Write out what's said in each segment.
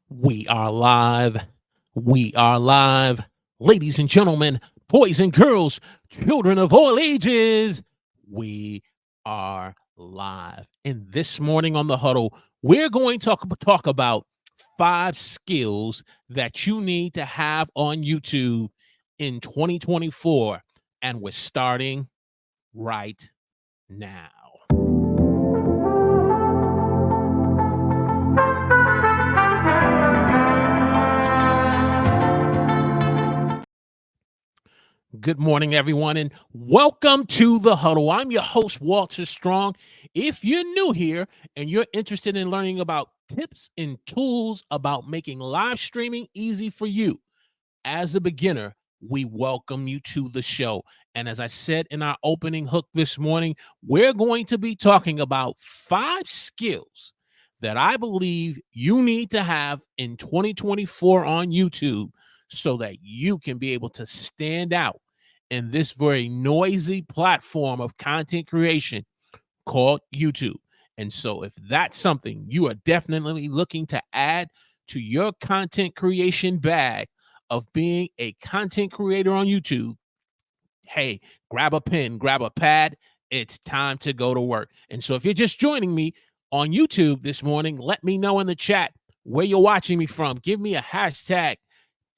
We are live. We are live. Ladies and gentlemen, boys and girls, children of all ages, we are live. And this morning on the Huddle, we're going to talk about 5 skills that you need to have on YouTube in 2024. And we're starting right now. Good morning, everyone, and welcome to the Huddle. I'm your host, Walter Strong. If you're new here and you're interested in learning about tips and tools about making live streaming easy for you as a beginner, we welcome you to the show. And as I said in our opening hook this morning, we're going to be talking about 5 skills that I believe you need to have in 2024 on YouTube so that you can be able to stand out in this very noisy platform of content creation called YouTube. And so, if that's something you are definitely looking to add to your content creation bag of being a content creator on YouTube, hey, grab a pen, grab a pad. It's time to go to work. And so, if you're just joining me on YouTube this morning, let me know in the chat where you're watching me from. Give me a hashtag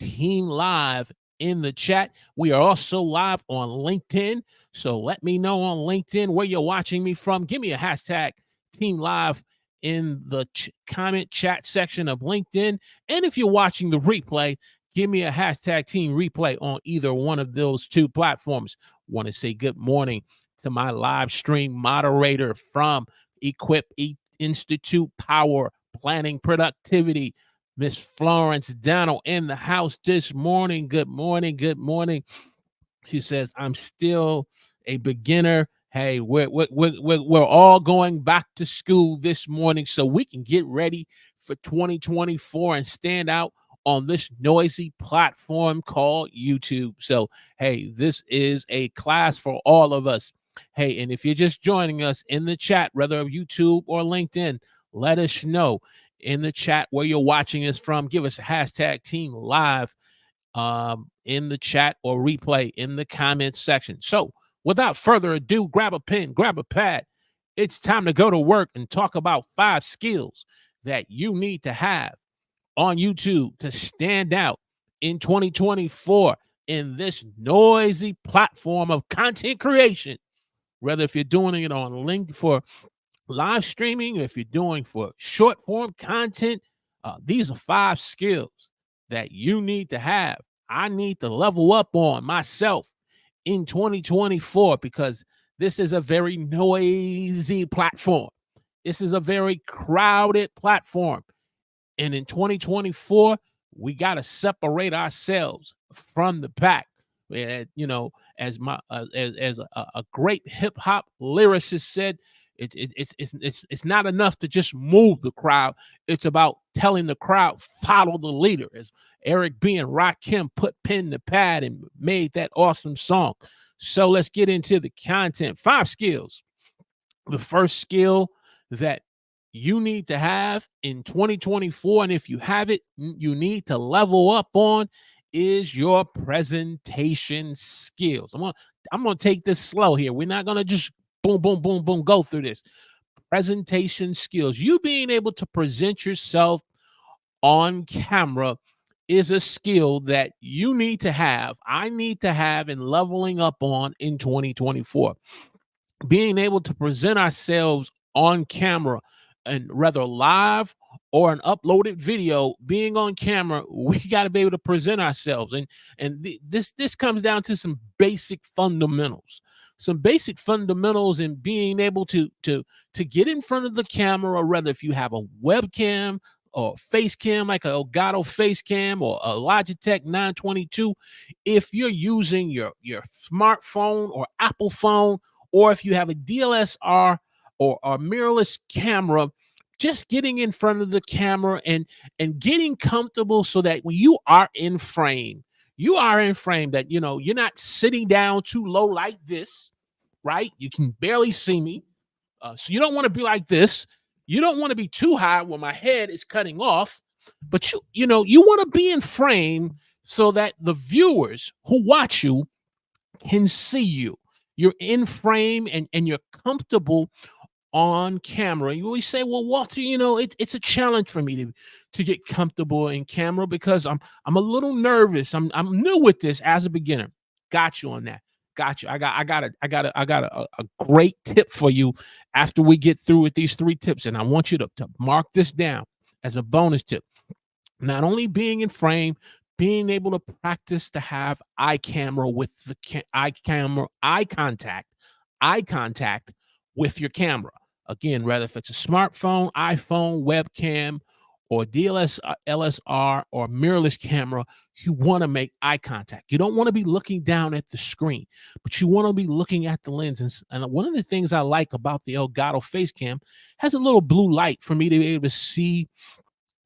Team Live in the chat. We are also live on LinkedIn. So let me know on LinkedIn where you're watching me from. Give me a hashtag Team Live in the comment chat section of LinkedIn. And if you're watching the replay, give me a hashtag Team Replay on either one of those 2 platforms. Want to say good morning to my live stream moderator from Equip Institute Power Planning Productivity, Miss Florence Donnell in the house this morning. Good morning. Good morning. She says, I'm still a beginner. Hey, we're all going back to school this morning so we can get ready for 2024 and stand out on this noisy platform called YouTube. So, hey, this is a class for all of us. Hey, and if you're just joining us in the chat, whether YouTube or LinkedIn, let us know in the chat where you're watching us from. Give us a hashtag Team Live in the chat or replay in the comments section. So without further ado, grab a pen, grab a pad. It's time to go to work and talk about 5 skills that you need to have on YouTube to stand out in 2024 in this noisy platform of content creation. Whether if you're doing it on link for live streaming, if you're doing for short form content, these are 5 skills that you need to have. I need to level up on myself in 2024 because this is a very noisy platform. This is a very crowded platform. And in 2024, we got to separate ourselves from the pack. You know, as a great hip hop lyricist said, it's not enough to just move the crowd. It's about telling the crowd follow the leader. As Eric B and Rakim put pen to pad and made that awesome song. So let's get into the content. 5 skills. The first skill that you need to have in 2024, and if you have it, you need to level up on, is your presentation skills. I'm gonna take this slow here. We're not gonna just boom, boom, boom, boom, go through this. Presentation skills. You being able to present yourself on camera is a skill that you need to have. I need to have and leveling up on in 2024. Being able to present ourselves on camera and whether live or an uploaded video, being on camera, we got to be able to present ourselves. This comes down to some basic fundamentals. Some basic fundamentals in being able to get in front of the camera, or whether if you have a webcam or face cam like an Elgato face cam or a Logitech 922, if you're using your smartphone or Apple phone, or if you have a DSLR or a mirrorless camera, just getting in front of the camera and getting comfortable so that when you are in frame, that, you know, you're not sitting down too low like this, right? You can barely see me. So you don't want to be like this. You don't want to be too high where my head is cutting off. but you know, you want to be in frame so that the viewers who watch you can see you. You're in frame and you're comfortable on camera. You always say, "Well, Walter, you know, it's a challenge for me to get comfortable in camera because I'm a little nervous. I'm new with this as a beginner." Got you on that. Got you. I got a great tip for you after we get through with these 3 tips, and I want you to mark this down as a bonus tip. Not only being in frame, being able to practice to have eye contact with your camera. Again, whether if it's a smartphone, iPhone, webcam, or LSR or mirrorless camera, you want to make eye contact. You don't want to be looking down at the screen, but you want to be looking at the lens. And one of the things I like about the Elgato Facecam has a little blue light for me to be able to see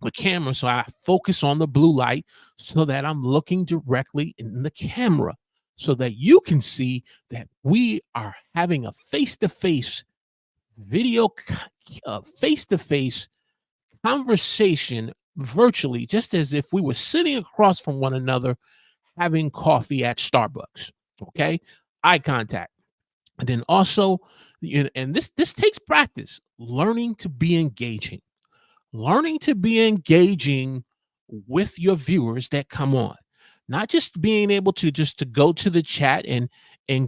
the camera. So I focus on the blue light so that I'm looking directly in the camera so that you can see that we are having a face-to-face video, face-to-face conversation virtually, just as if we were sitting across from one another having coffee at Starbucks. Okay, eye contact. And then also, and this takes practice, learning to be engaging with your viewers that come on, not just being able to just to go to the chat and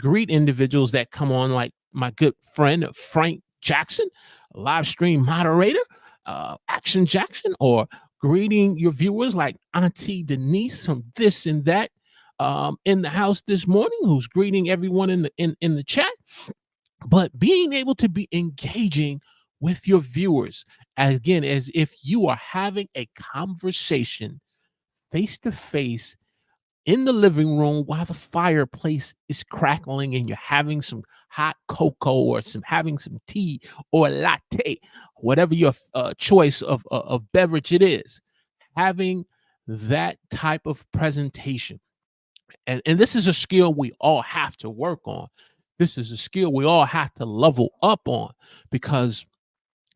greet individuals that come on, like my good friend Frank Jackson, live stream moderator, Action Jackson, or greeting your viewers like Auntie Denise from this and that in the house this morning, who's greeting everyone in the chat, but being able to be engaging with your viewers again as if you are having a conversation face to face in the living room while the fireplace is crackling and you're having some hot cocoa or having some tea or latte, whatever your choice of beverage it is, having that type of presentation. And this is a skill we all have to work on. This is a skill we all have to level up on, because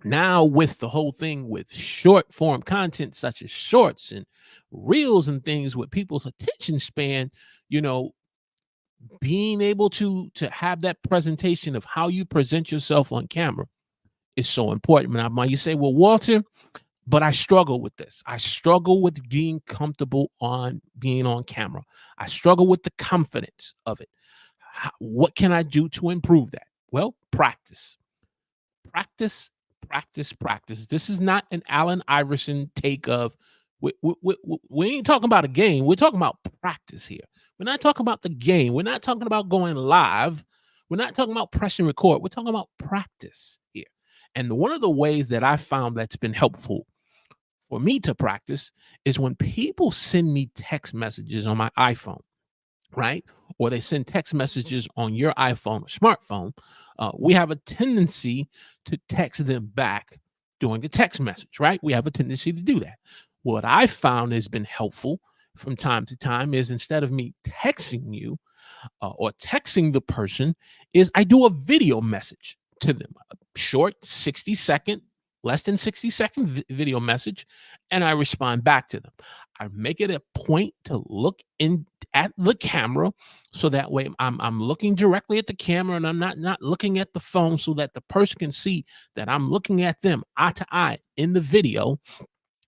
now with the whole thing with short form content such as shorts and reels and things with people's attention span, you know, being able to have that presentation of how you present yourself on camera is so important. Now you say, well, Walter, but I struggle with this. I struggle with being comfortable on being on camera. I struggle with the confidence of it. What can I do to improve that? Well, practice. Practice, practice, practice. This is not an Allen Iverson take of, we ain't talking about a game. We're talking about practice here. We're not talking about the game. We're not talking about going live. We're not talking about pressing record. We're talking about practice here. And one of the ways that I found that's been helpful for me to practice is when people send me text messages on my iPhone, right? Or they send text messages on your iPhone or smartphone. We have a tendency to text them back during a text message, right? We have a tendency to do that. What I found has been helpful from time to time is, instead of me texting you or texting the person, is I do a video message to them, a short 60-second, less than 60-second video message, and I respond back to them. I make it a point to look in at the camera, so that way I'm looking directly at the camera and I'm not looking at the phone, so that the person can see that I'm looking at them eye to eye in the video,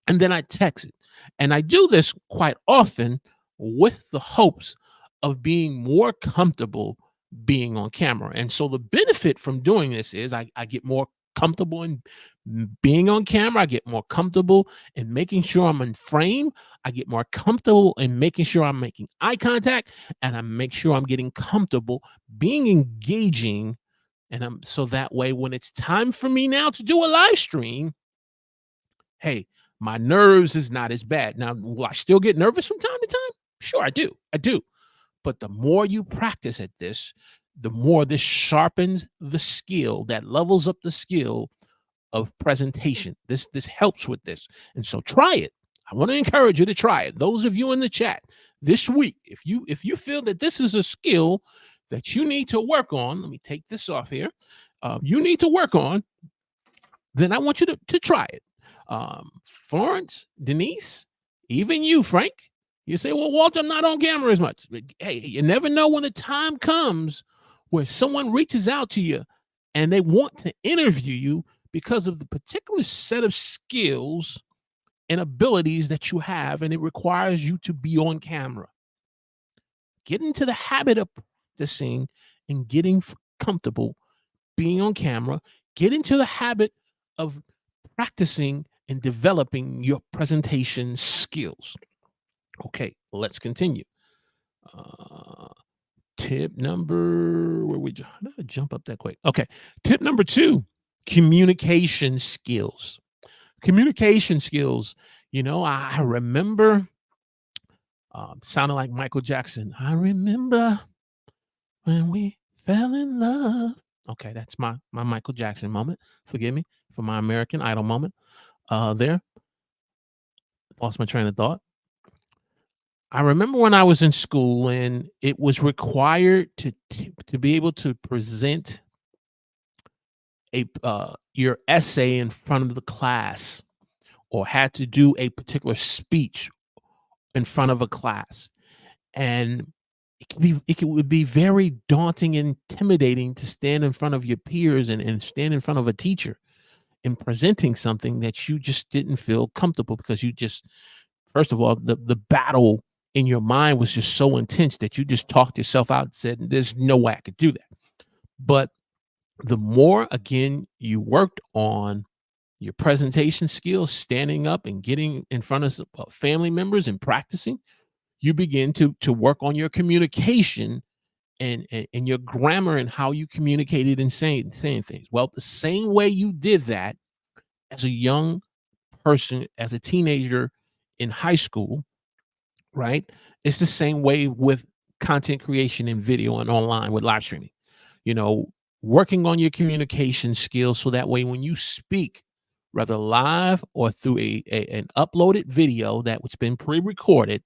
and then I text it. And I do this quite often with the hopes of being more comfortable being on camera. And so the benefit from doing this is I get more comfortable in being on camera. I get more comfortable in making sure I'm in frame. I get more comfortable in making sure I'm making eye contact, and I make sure I'm getting comfortable being engaging. And so that way, when it's time for me now to do a live stream, hey, my nerves is not as bad. Now, will I still get nervous from time to time? Sure, I do. But the more you practice at this, the more this sharpens the skill, that levels up the skill of presentation. This helps with this. And so try it. I want to encourage you to try it. Those of you in the chat this week, if you feel that this is a skill that you need to work on, let me take this off here. You need to work on, then I want you to try it. Florence, Denise, even you, Frank. You say, well, Walter, I'm not on camera as much. But hey, you never know when the time comes where someone reaches out to you and they want to interview you because of the particular set of skills and abilities that you have, and it requires you to be on camera. Get into the habit of practicing and getting comfortable being on camera. Get into the habit of practicing and developing your presentation skills. Okay, let's continue. Tip number, how did I jump up that quick? Okay, tip number 2, communication skills. Communication skills. I remember sounding like Michael Jackson. I remember when we fell in love. Okay, that's my Michael Jackson moment. Forgive me for my American Idol moment. There, lost my train of thought. I remember when I was in school and it was required to be able to present your essay in front of the class, or had to do a particular speech in front of a class. And it would be very daunting and intimidating to stand in front of your peers and stand in front of a teacher and presenting something that you just didn't feel comfortable, because you just, first of all, the battle in your mind was just so intense that you just talked yourself out and said, there's no way I could do that. But the more, again, you worked on your presentation skills, standing up and getting in front of family members and practicing, you begin to work on your communication and your grammar and how you communicated and saying things. Well, the same way you did that as a young person, as a teenager in high school, right? It's the same way with content creation and video and online with live streaming. Working on your communication skills so that way when you speak, whether live or through an uploaded video that's been pre-recorded,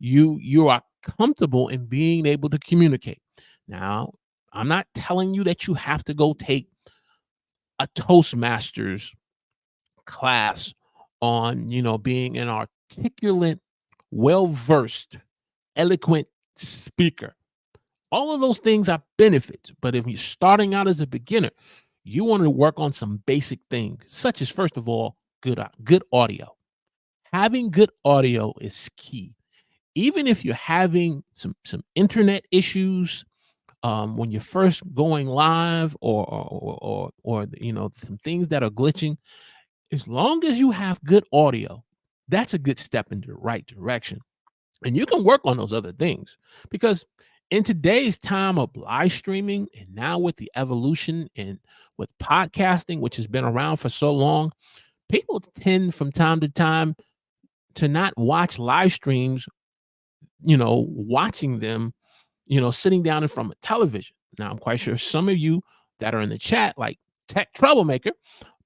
you are comfortable in being able to communicate. Now, I'm not telling you that you have to go take a Toastmasters class on, being an articulate, well-versed, eloquent speaker. All of those things are benefits. But if you're starting out as a beginner, you want to work on some basic things, such as, first of all, good audio. Having good audio is key. Even if you're having some internet issues when you're first going live, or some things that are glitching, as long as you have good audio, that's a good step in the right direction. And you can work on those other things, because in today's time of live streaming, and now with the evolution and with podcasting, which has been around for so long, people tend from time to time to not watch live streams, watching them, sitting down in front of television. Now, I'm quite sure some of you that are in the chat, like Tech Troublemaker,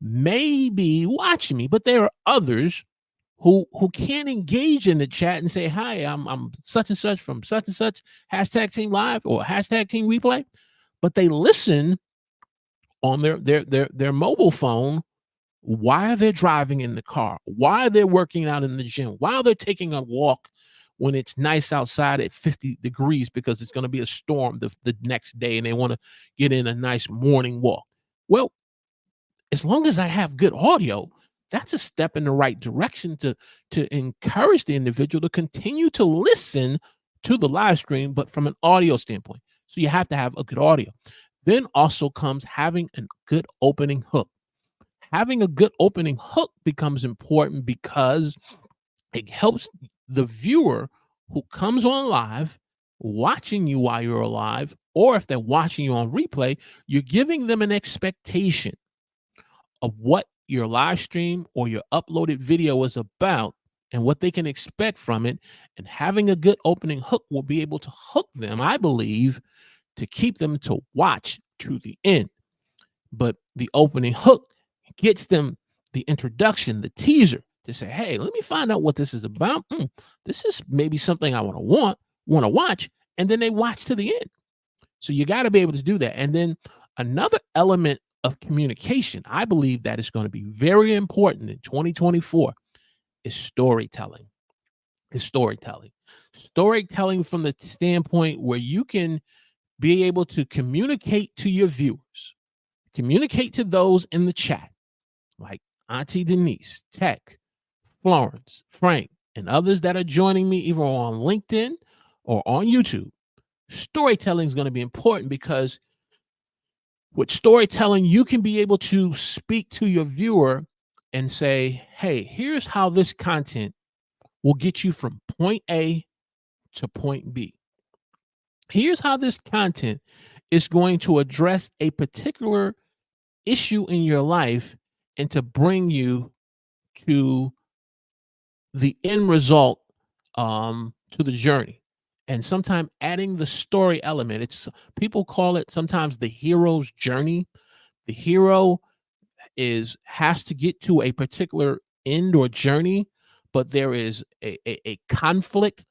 may be watching me, but there are others who can't engage in the chat and say, hi, I'm such and such from such and such, hashtag team live or hashtag team replay, but they listen on their mobile phone while they're driving in the car, while they're working out in the gym, while they're taking a walk when it's nice outside at 50 degrees because it's going to be a storm the next day and they want to get in a nice morning walk. Well, as long as I have good audio, that's a step in the right direction to encourage the individual to continue to listen to the live stream, but from an audio standpoint. So you have to have a good audio. Then also comes having a good opening hook. Having a good opening hook becomes important because it helps the viewer who comes on live, watching you while you're alive, or if they're watching you on replay, you're giving them an expectation of what your live stream or your uploaded video is about and what they can expect from it. And having a good opening hook will be able to hook them, I believe, to keep them to watch to the end. But the opening hook gets them the introduction, the teaser, to say, hey, let me find out what this is about. This is maybe something I want to watch. And then they watch to the end. So you got to be able to do that. And then another element of communication, I believe that is going to be very important in 2024 is storytelling. Is storytelling. Storytelling from the standpoint where you can be able to communicate to your viewers, communicate to those in the chat, like Auntie Denise, Tech, Florence, Frank, and others that are joining me either on LinkedIn or on YouTube. Storytelling is going to be important because with storytelling, you can be able to speak to your viewer and say, hey, here's how this content will get you from point A to point B. Here's how this content is going to address a particular issue in your life and to bring you to the end result, to the journey. And sometimes adding the story element, it's people call it sometimes the hero's journey. The hero has to get to a particular end or journey, but there is a conflict.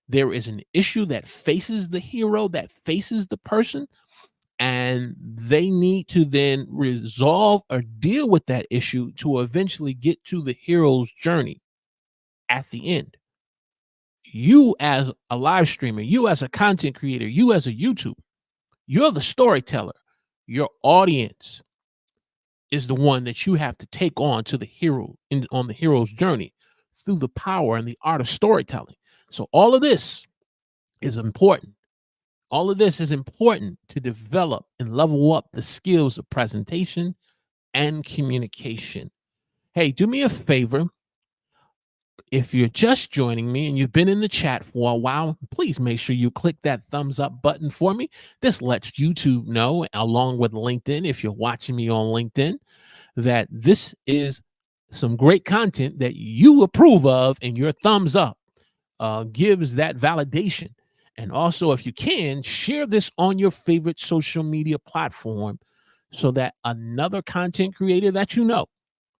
There is an issue that faces the hero, that faces the person, and they need to then resolve or deal with that issue to eventually get to the hero's journey at the end. You as a live streamer, you as a content creator, you as a YouTuber, you're the storyteller. Your audience is the one that you have to take on to the hero on the hero's journey through the power and the art of storytelling. So all of this is important. All of this is important to develop and level up the skills of presentation and communication. Hey, do me a favor. If you're just joining me and you've been in the chat for a while, please make sure you click that thumbs up button for me. This lets YouTube know, along with LinkedIn, if you're watching me on LinkedIn, that this is some great content that you approve of, and your thumbs up gives that validation. And also, if you can, share this on your favorite social media platform so that another content creator that you know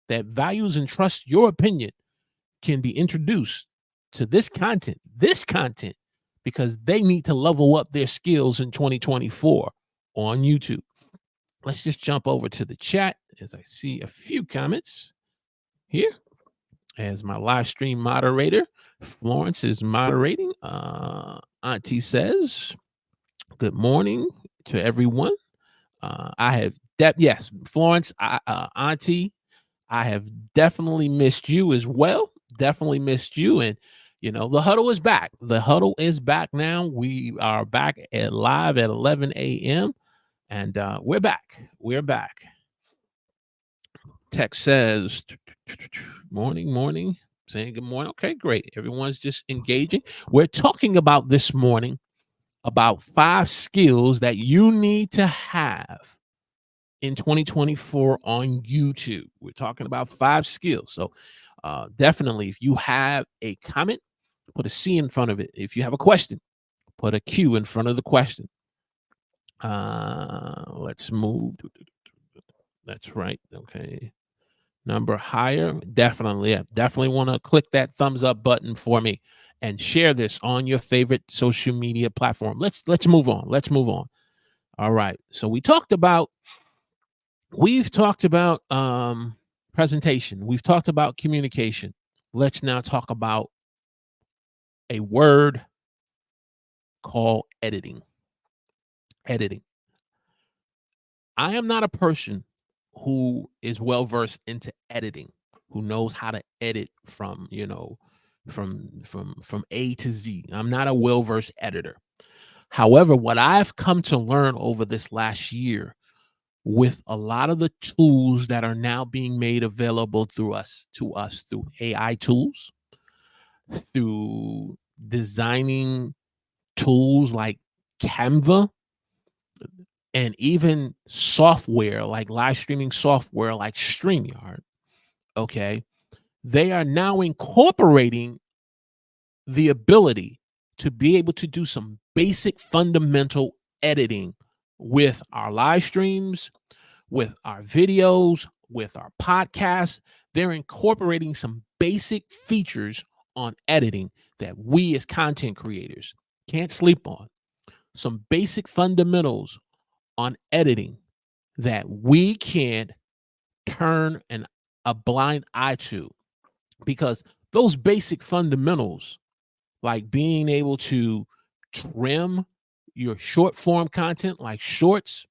that values and trusts your opinion can be introduced to this content, because they need to level up their skills in 2024 on YouTube. Let's just jump over to the chat as I see a few comments here. As my live stream moderator, Florence is moderating. Auntie says, good morning to everyone. I have, yes, Florence, Auntie, I have definitely missed you as well. Definitely missed you. And, the huddle is back. The huddle is back now. We are back at live at 11 a.m. And we're back. We're back. Text says, morning, saying good morning. Okay, great. Everyone's just engaging. We're talking about this morning about 5 skills that you need to have in 2024 on YouTube. We're talking about 5 skills. So definitely, if you have a comment, put a C in front of it. If you have a question, put a Q in front of the question. Let's move. That's right. Okay. Number higher. Definitely. Yeah, definitely want to click that thumbs up button for me and share this on your favorite social media platform. Let's move on. Let's move on. All right. So we've talked about presentation. We've talked about communication. Let's now talk about a word called editing. Editing. I am not a person who is well versed into editing, who knows how to edit from A to Z. I'm not a well versed editor. However, what I've come to learn over this last year with a lot of the tools that are now being made available to us through AI tools, through designing tools like Canva, and even software like live streaming software like StreamYard, okay, they are now incorporating the ability to be able to do some basic fundamental editing with our live streams, with our videos, with our podcasts. They're incorporating some basic features on editing that we as content creators can't sleep on. Some basic fundamentals on editing that we can't turn a blind eye to, because those basic fundamentals, like being able to trim your short form content like shorts,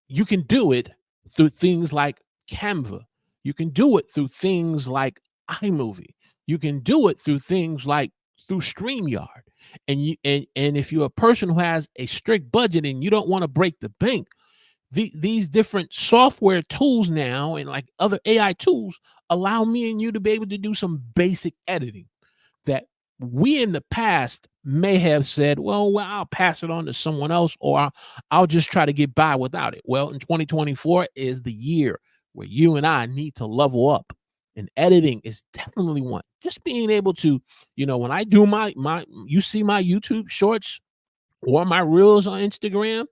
you can do it through things like Canva. You can do it through things like iMovie. You can do it through things like through StreamYard. And if you're a person who has a strict budget and you don't want to break the bank, these different software tools now and like other AI tools allow me and you to be able to do some basic editing that we in the past may have said, well, I'll pass it on to someone else, or I'll just try to get by without it. Well, in 2024 is the year where you and I need to level up. And editing is definitely one. Just being able to, when I do you see my YouTube shorts or my reels on Instagram,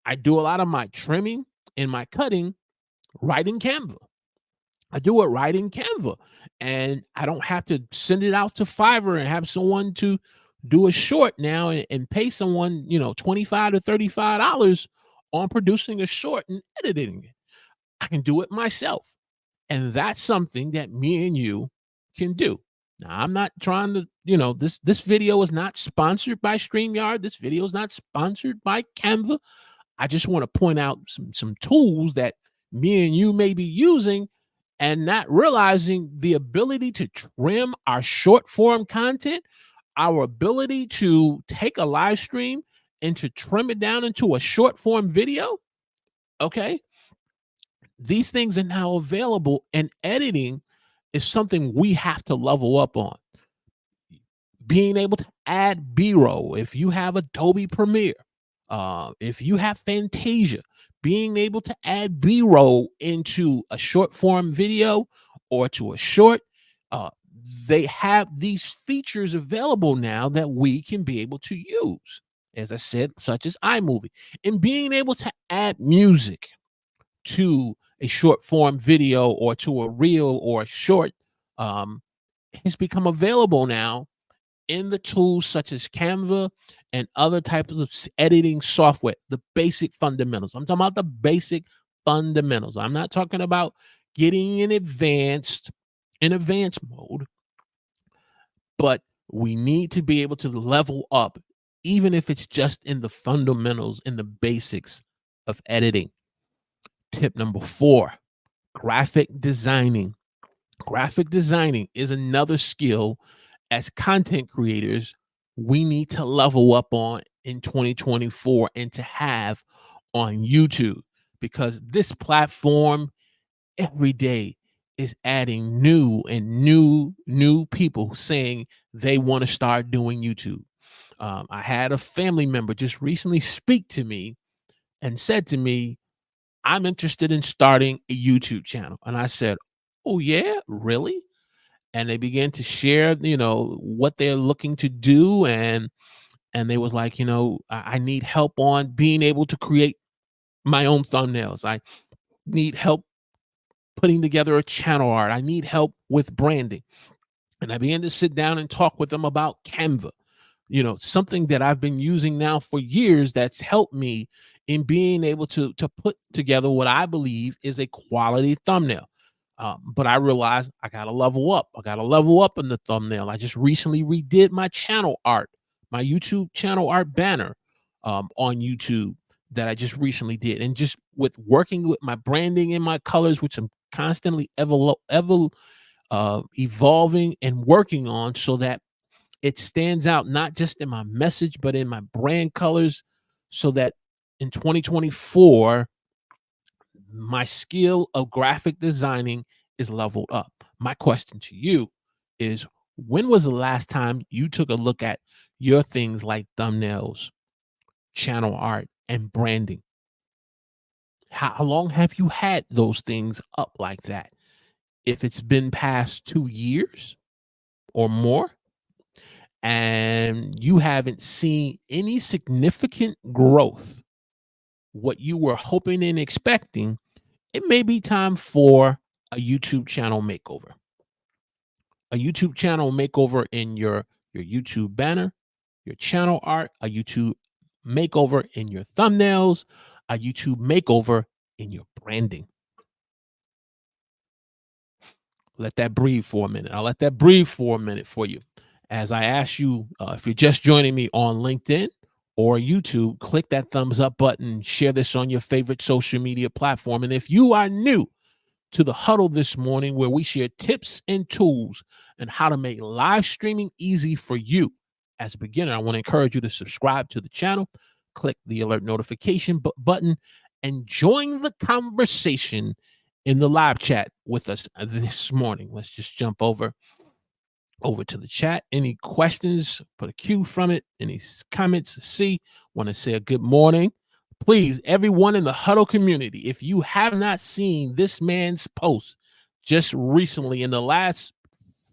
I do a lot of my trimming and my cutting right in Canva. I do it right in Canva, and I don't have to send it out to Fiverr and have someone to do a short now and pay someone, $25 to $35 on producing a short and editing it. I can do it myself. And that's something that me and you can do. Now, I'm not trying to, this video is not sponsored by StreamYard. This video is not sponsored by Canva. I just want to point out some tools that me and you may be using and not realizing the ability to trim our short form content, our ability to take a live stream and to trim it down into a short form video. Okay. These things are now available, and editing is something we have to level up on. Being able to add B-roll, if you have Adobe Premiere, if you have Fantasia, being able to add B-roll into a short form video or to a short, uh, they have these features available now that we can be able to use, as I said, such as iMovie, and being able to add music to a short form video or to a reel or a short, um, has become available now in the tools such as Canva and other types of editing software, the basic fundamentals. I'm talking about the basic fundamentals. I'm not talking about getting in advanced mode, but we need to be able to level up, even if it's just in the fundamentals, in the basics of editing. Tip number 4, graphic designing. Graphic designing is another skill as content creators we need to level up on in 2024 and to have on YouTube, because this platform every day is adding new people saying they want to start doing YouTube. I had a family member just recently speak to me and said to me, I'm interested in starting a YouTube channel. And I said, oh, yeah, really? And they began to share, what they're looking to do. And they was like, I need help on being able to create my own thumbnails. I need help putting together a channel art. I need help with branding. And I began to sit down and talk with them about Canva, something that I've been using now for years that's helped me in being able to put together what I believe is a quality thumbnail. But I realized I got to level up. I got to level up in the thumbnail. I just recently redid my channel art, my YouTube channel art banner on YouTube that I just recently did. And just with working with my branding and my colors, which I'm constantly evolving and working on so that it stands out not just in my message, but in my brand colors, so that in 2024, my skill of graphic designing is leveled up. My question to you is, when was the last time you took a look at your things like thumbnails, channel art, and branding? How long have you had those things up like that? If it's been past 2 years or more, and you haven't seen any significant growth, what you were hoping and expecting, it may be time for a YouTube channel makeover. A YouTube channel makeover in your YouTube banner, your channel art, a YouTube makeover in your thumbnails, a YouTube makeover in your branding. Let that breathe for a minute. I'll let that breathe for a minute for you. As I ask you, if you're just joining me on LinkedIn or YouTube, click that thumbs up button, share this on your favorite social media platform. And if you are new to the Huddle this morning, where we share tips and tools and how to make live streaming easy for you. As a beginner, I want to encourage you to subscribe to the channel, click the alert notification button, and join the conversation in the live chat with us this morning. Let's just jump over to the chat. Any questions? Put a Q from it. Any comments? See, want to say a good morning. Please, everyone in the Huddle community, if you have not seen this man's post just recently in the last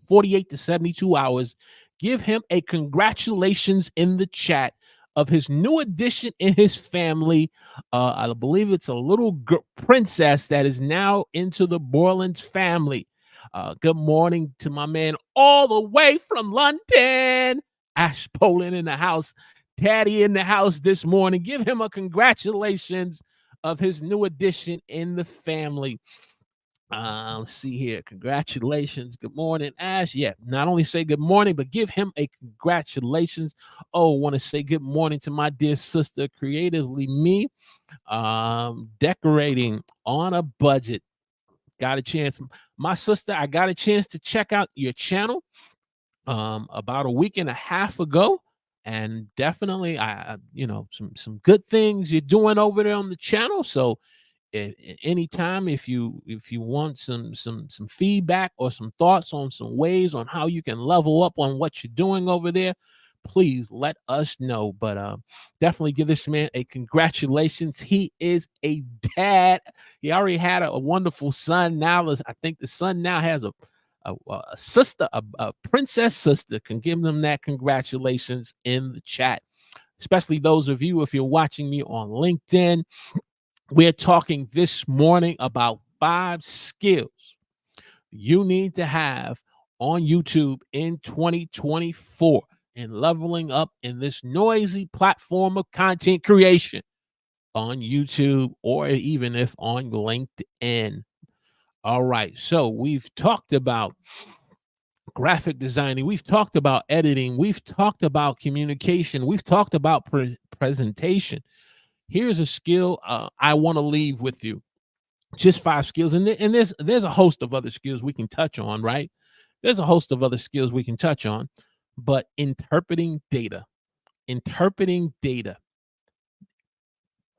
48 to 72 hours, give him a congratulations in the chat of his new addition in his family. I believe it's a little princess that is now into the Borland's family. Good morning to my man all the way from London, Ash Poland in the house. Daddy in the house this morning. Give him a congratulations of his new addition in the family. Let's see here. Congratulations. Good morning, Ash. Yeah, not only say good morning, but give him a congratulations. Oh, want to say good morning to my dear sister, Creatively Me, decorating on a budget. Got a chance. My sister, I got a chance to check out your channel about a week and a half ago. And definitely, some good things you're doing over there on the channel. So, anytime if you want some feedback or some thoughts on some ways on how you can level up on what you're doing over there, please let us know. But definitely give this man a congratulations. He is a dad. He already had a wonderful son. Now I think the son now has a sister, a princess sister. Can give them that congratulations in the chat, especially those of you if you're watching me on LinkedIn. We're talking this morning about 5 skills you need to have on YouTube in 2024 and leveling up in this noisy platform of content creation on YouTube or even if on LinkedIn. All right, so we've talked about graphic designing, we've talked about editing, we've talked about communication, we've talked about presentation. Here's a skill I want to leave with you. Just 5 skills, and there's a host of other skills we can touch on, right? There's a host of other skills we can touch on, but interpreting data, the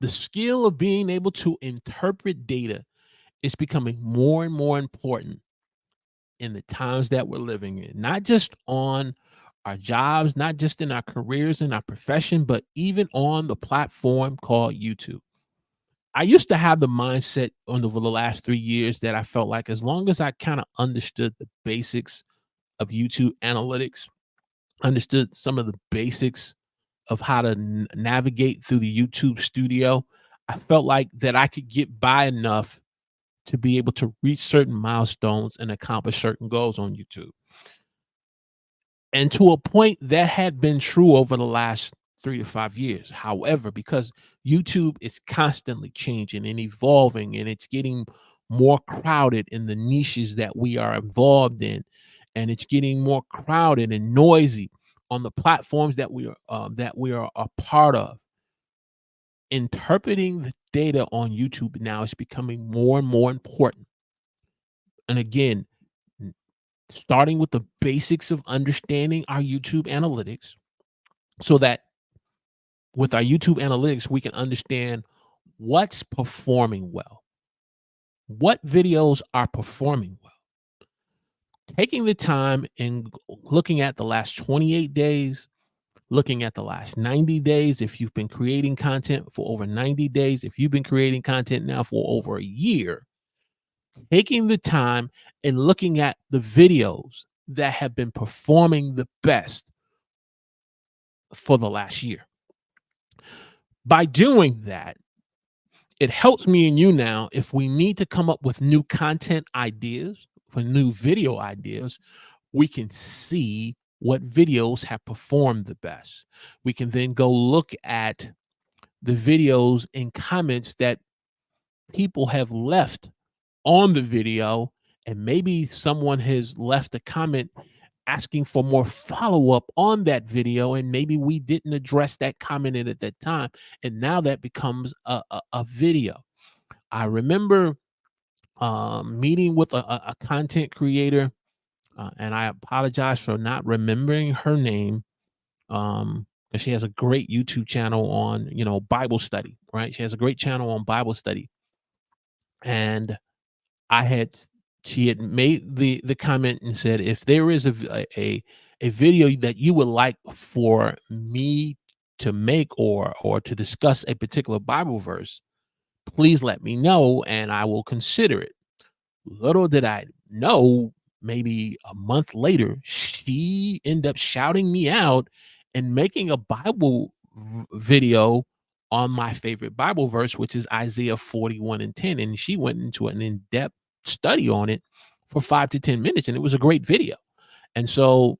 skill of being able to interpret data is becoming more and more important in the times that we're living in, not just on our jobs, not just in our careers and our profession, but even on the platform called YouTube. I used to have the mindset over the last 3 years that I felt like as long as I kind of understood the basics of YouTube analytics, understood some of the basics of how to navigate through the YouTube studio, I felt like that I could get by enough to be able to reach certain milestones and accomplish certain goals on YouTube. And to a point that had been true over the last 3 to 5 years. However, because YouTube is constantly changing and evolving and it's getting more crowded in the niches that we are involved in, and it's getting more crowded and noisy on the platforms that we are a part of. Interpreting the data on YouTube now is becoming more and more important. And again, starting with the basics of understanding our YouTube analytics so that with our YouTube analytics, we can understand what's performing well, what videos are performing well. Taking the time and looking at the last 28 days, looking at the last 90 days, if you've been creating content for over 90 days, if you've been creating content now for over a year, taking the time and looking at the videos that have been performing the best for the last year. By doing that, it helps me and you now if we need to come up with new content ideas for new video ideas, we can see what videos have performed the best. We can then go look at the videos and comments that people have left on the video, and maybe someone has left a comment asking for more follow-up on that video, and maybe we didn't address that comment in at that time, and now that becomes a video. I remember meeting with a content creator, and I apologize for not remembering her name, because she has a great YouTube channel on, Bible study, right? She has a great channel on Bible study, and I had she had made the comment and said, if there is a video that you would like for me to make, or to discuss a particular Bible verse, please let me know and I will consider it. Little did I know, maybe a month later, she ended up shouting me out and making a Bible video on my favorite Bible verse, which is Isaiah 41:10. And she went into an in-depth study on it for 5 to 10 minutes, and it was a great video. And so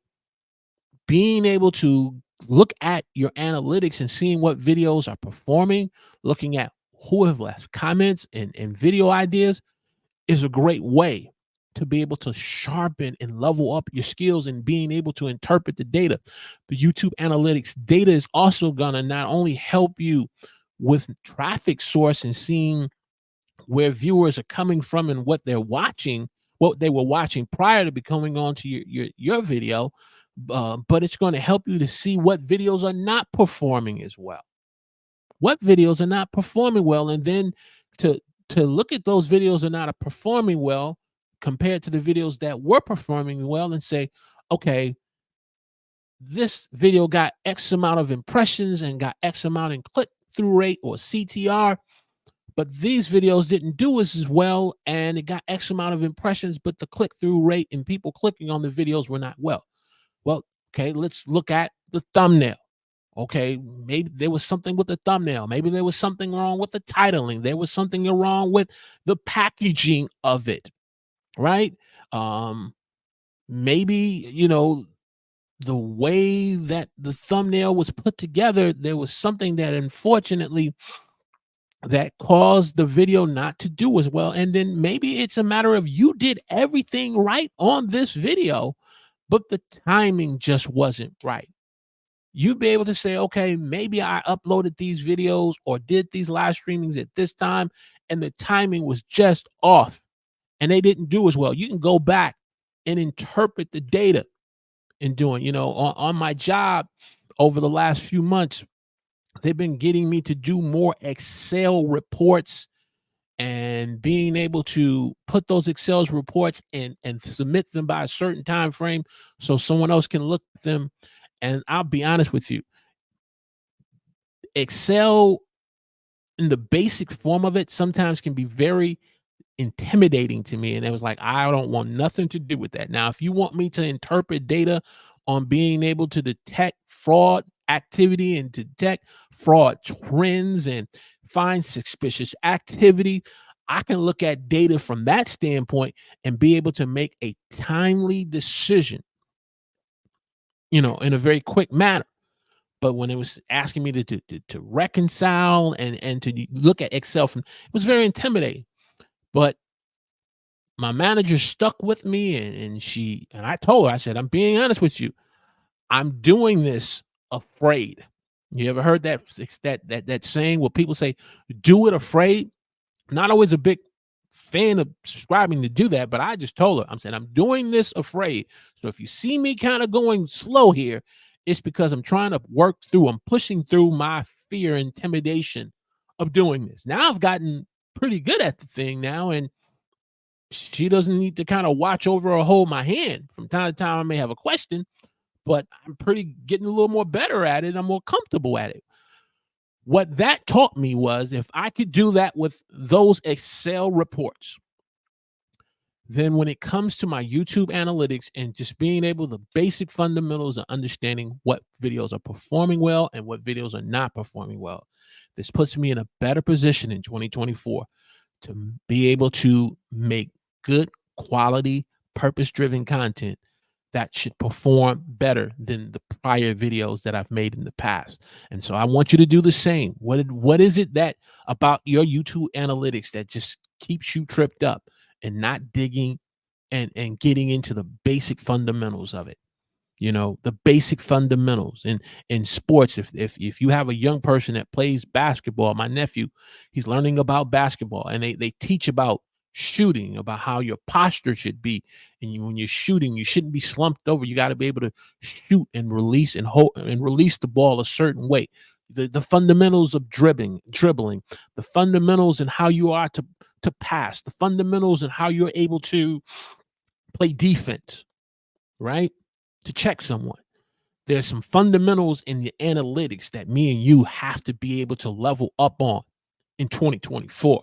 being able to look at your analytics and seeing what videos are performing, looking at who have left comments and video ideas, is a great way to be able to sharpen and level up your skills and being able to interpret the data. The YouTube analytics data is also going to not only help you with traffic source and seeing where viewers are coming from and what they're watching, what they were watching prior to becoming onto your video, but it's going to help you to see what videos are not performing as well. What videos are not performing well, and then to look at those videos that are not performing well compared to the videos that were performing well and say, okay, this video got X amount of impressions and got X amount in click-through rate or CTR, but these videos didn't do as well, and it got X amount of impressions, but the click-through rate and people clicking on the videos were not well. Well, okay, let's look at the thumbnail. Okay, maybe there was something with the thumbnail. Maybe there was something wrong with the titling. There was something wrong with the packaging of it, right? Maybe, the way that the thumbnail was put together, there was something that unfortunately that caused the video not to do as well. And then maybe it's a matter of you did everything right on this video, but the timing just wasn't right. You'd be able to say, okay, maybe I uploaded these videos or did these live streamings at this time, and the timing was just off and they didn't do as well. You can go back and interpret the data and doing, on my job over the last few months, they've been getting me to do more Excel reports and being able to put those Excel reports and submit them by a certain time frame so someone else can look at them. And I'll be honest with you, Excel in the basic form of it sometimes can be very intimidating to me. And it was like, I don't want nothing to do with that. Now, if you want me to interpret data on being able to detect fraud activity and detect fraud trends and find suspicious activity, I can look at data from that standpoint and be able to make a timely decision, in a very quick manner. But when it was asking me to reconcile and to look at Excel it was very intimidating. But my manager stuck with me, and I told her, I said, I'm being honest with you. I'm doing this afraid. You ever heard that saying where people say, do it afraid? Not always a big fan of subscribing to do that, but I just told her, I'm saying, I'm doing this afraid. So if you see me kind of going slow here, it's because I'm trying to I'm pushing through my fear, intimidation of doing this. Now I've gotten pretty good at the thing now, and she doesn't need to kind of watch over or hold my hand. From time to time, I may have a question, but I'm getting a little more better at it. I'm more comfortable at it. What that taught me was if I could do that with those Excel reports, then when it comes to my YouTube analytics and just being able the basic fundamentals of understanding what videos are performing well and what videos are not performing well, this puts me in a better position in 2024 to be able to make good quality, purpose-driven content that should perform better than the prior videos that I've made in the past. And so I want you to do the same. What is it that about your YouTube analytics that just keeps you tripped up and not digging and getting into the basic fundamentals of it? You know, the basic fundamentals in sports. If you have a young person that plays basketball, my nephew, he's learning about basketball, and they teach about shooting, about how your posture should be. And when you're shooting, you shouldn't be slumped over. You got to be able to shoot and release and hold and release the ball a certain way. The fundamentals of dribbling, the fundamentals and how you are to pass, the fundamentals and how you're able to play defense, right? To check someone. There's some fundamentals in the analytics that me and you have to be able to level up on in 2024.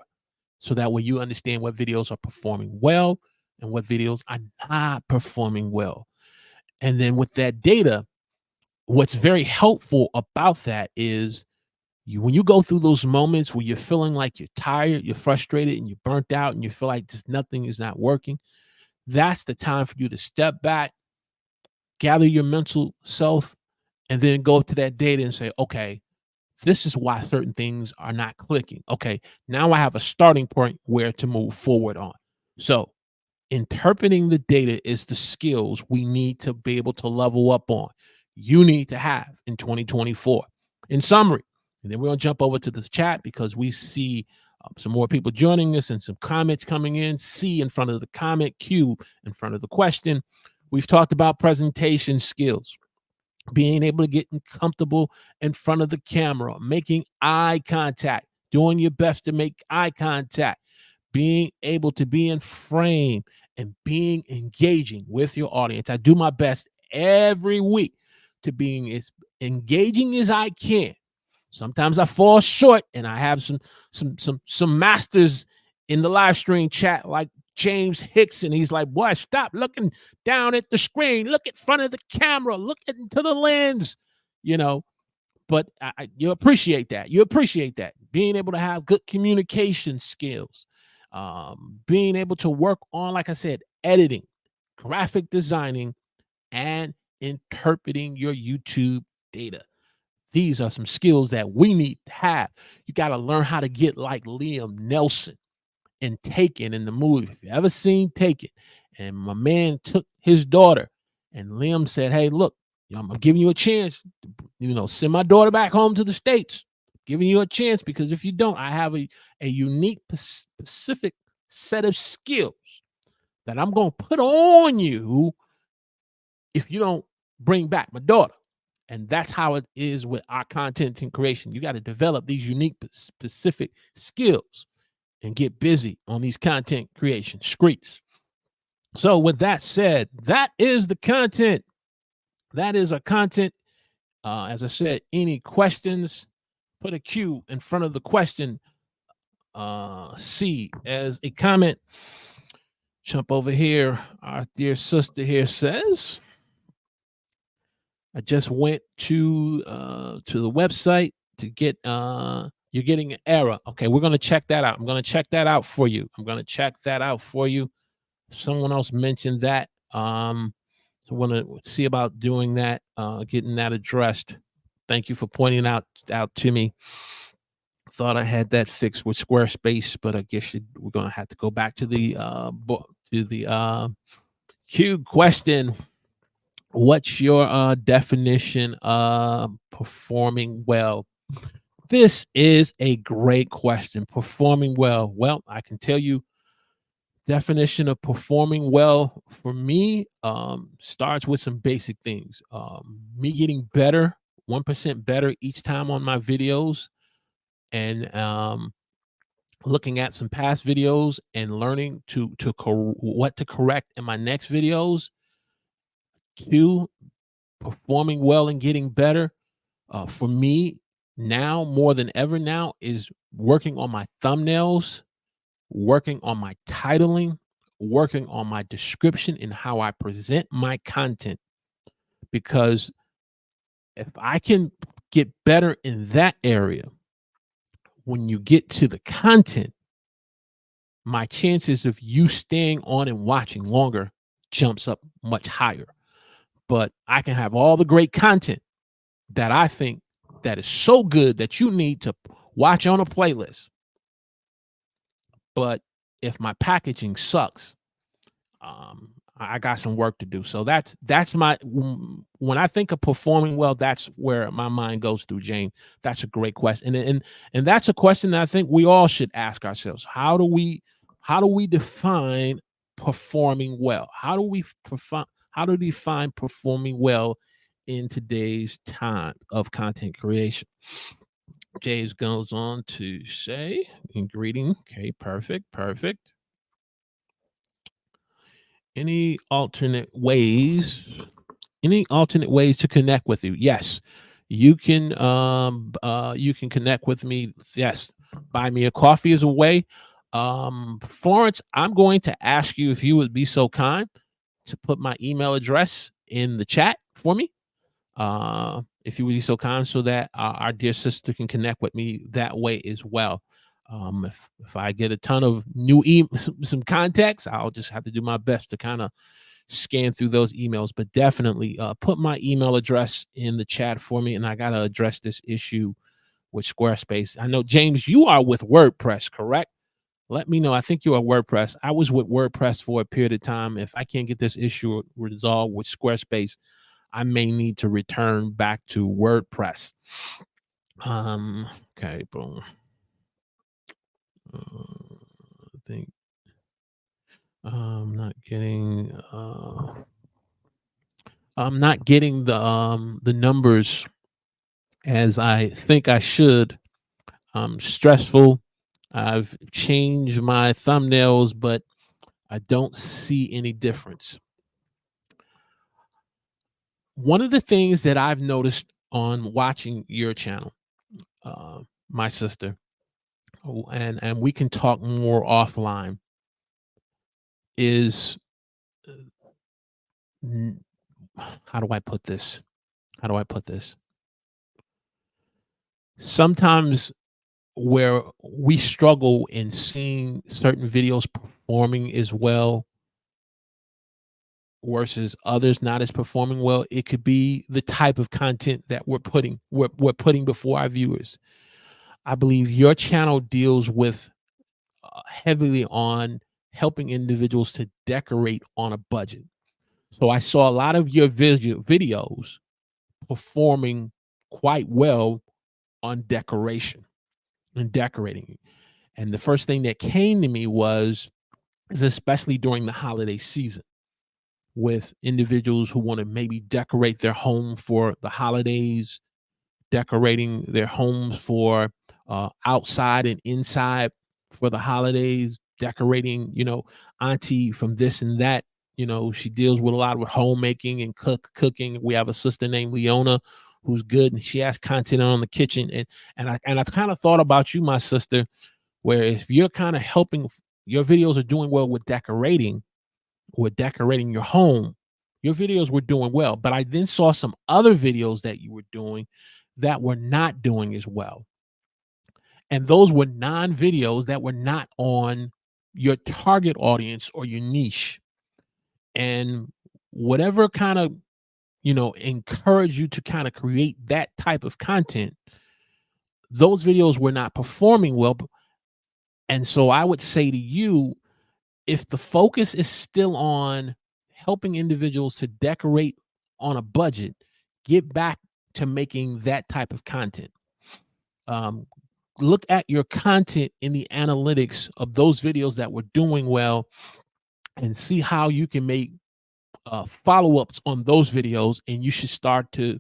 So that way you understand what videos are performing well and what videos are not performing well. And then with that data, what's very helpful about that is when you go through those moments where you're feeling like you're tired, you're frustrated, and you're burnt out, and you feel like just nothing is not working, that's the time for you to step back, gather your mental self, and then go to that data and say, okay, this is why certain things are not clicking. Okay, now I have a starting point where to move forward on. So interpreting the data is the skills we need to be able to level up on. You need to have in 2024. In summary, and then we're going to jump over to the chat because we see some more people joining us and some comments coming in. C in front of the comment, Q in front of the question. We've talked about presentation skills, being able to get comfortable in front of the camera, making eye contact, doing your best to make eye contact, being able to be in frame and being engaging with your audience. I do my best every week to being as engaging as I can. Sometimes I fall short, and I have some masters in the live stream chat like James Hickson. He's like, boy, stop looking down at the screen. Look in front of the camera. Look into the lens, you know. But you appreciate that. You appreciate that. Being able to have good communication skills, being able to work on, like I said, editing, graphic designing, and interpreting your YouTube data. These are some skills that we need to have. You got to learn how to get like Liam Nelson in Taken in the movie. If you ever seen Taken, and my man took his daughter, and Liam said, hey, look, I'm giving you a chance to, send my daughter back home to the States. Giving you a chance because if you don't, I have a unique, specific set of skills that I'm going to put on you if you don't bring back my daughter. And that's how it is with our content and creation. You got to develop these unique, specific skills and get busy on these content creation streets. So with that said, that is the content. That is our content. As I said, any questions, put a Q in front of the question. C as a comment. Jump over here. Our dear sister here says, I just went to the website to get you're getting an error. Okay, we're gonna check that out. I'm gonna check that out for you. Someone else mentioned that. So I want to see about doing that, getting that addressed. Thank you for pointing out to me. Thought I had that fixed with Squarespace, but I guess we're gonna have to go back to the Q question. What's your definition of performing well? This is a great question. Performing well. Well, I can tell you, definition of performing well for me starts with some basic things. Me getting better, 1% better each time on my videos, and looking at some past videos and learning what to correct in my next videos. 2, performing well and getting better for me now more than ever now is working on my thumbnails, working on my titling, working on my description and how I present my content. Because if I can get better in that area, when you get to the content, my chances of you staying on and watching longer jumps up much higher. but I can have all the great content that I think that is so good that you need to watch on a playlist. But if my packaging sucks, I got some work to do. So that's my when I think of performing well, that's where my mind goes through, Jane. That's a great question, and that's a question that I think we all should ask ourselves. How do we define performing well? How do we define performing well in today's time of content creation? James goes on to say, in greeting, okay, perfect, perfect. Any alternate ways to connect with you? Yes, you can connect with me. Yes, buy me a coffee is a way. Florence, I'm going to ask you if you would be so kind to put my email address in the chat for me. If you would be so kind, so that our dear sister can connect with me that way as well. If I get a ton of new some contacts, I'll just have to do my best to kind of scan through those emails. But definitely put my email address in the chat for me, and I gotta address this issue with Squarespace. I know, James, you are with WordPress, correct? Let me know. I think you're at WordPress. I was with WordPress for a period of time. If I can't get this issue resolved with Squarespace, I may need to return back to WordPress. Okay, boom. I think I'm not getting the numbers as I think I should. I'm stressful. I've changed my thumbnails, but I don't see any difference. One of the things that I've noticed on watching your channel, my sister, and we can talk more offline, is n- how do I put this? How do I put this? Sometimes where we struggle in seeing certain videos performing as well versus others not as performing well, it could be the type of content that we're putting before our viewers. I believe your channel deals with heavily on helping individuals to decorate on a budget. So I saw a lot of your videos performing quite well on decoration and decorating. And the first thing that came to me is especially during the holiday season, with individuals who want to maybe decorate their home for the holidays, decorating their homes for outside and inside for the holidays, decorating, auntie from this and that. She deals with a lot with homemaking and cooking. We have a sister named Leona who's good, and she has content on the kitchen. And I kind of thought about you, my sister, where if you're kind of helping, your videos are doing well with decorating your home, your videos were doing well. But I then saw some other videos that you were doing that were not doing as well. And those were non-videos that were not on your target audience or your niche. And whatever kind of, encourage you to kind of create that type of content, those videos were not performing well. And so I would say to you, if the focus is still on helping individuals to decorate on a budget, get back to making that type of content. Um, Look at your content in the analytics of those videos that were doing well and see how you can make follow-ups on those videos. And you should start to,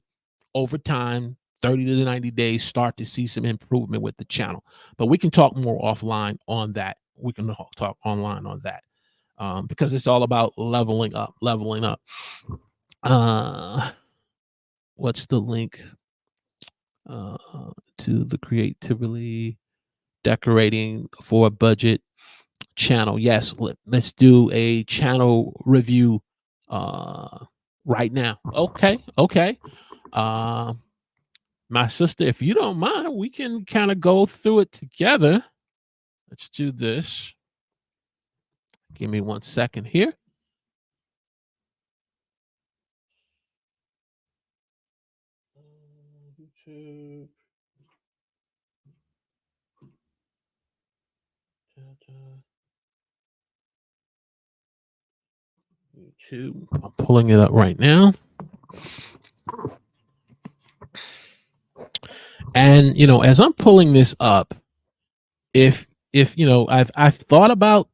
over time, 30 to 90 days, start to see some improvement with the channel. But we can talk more offline on that. We can talk online on that. Because it's all about leveling up, leveling up. What's the link uh, to the creatively decorating for a budget channel? Yes, let's do a channel review right now. Okay, okay. Uh, my sister, if you don't mind, we can kind of go through it together. Let's do this. Give me 1 second here. YouTube. YouTube. I'm pulling it up right now. And as I'm pulling this up, if I've thought about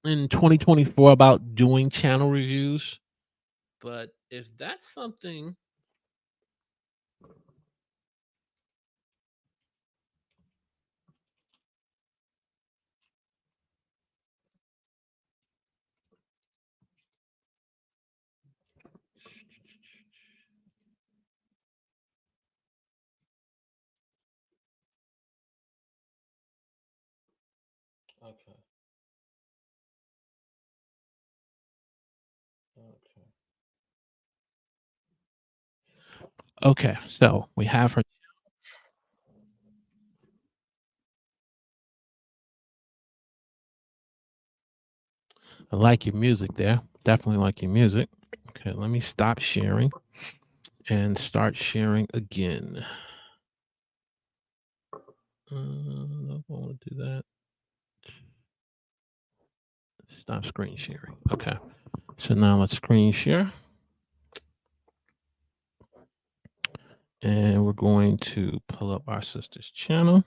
in 2024 about doing channel reviews, but if that's something. Okay. Okay, so we have her. I like your music there. Definitely like your music. Okay, let me stop sharing and start sharing again. I don't want to do that. Stop screen sharing. Okay, so now let's screen share. And we're going to pull up our sister's channel.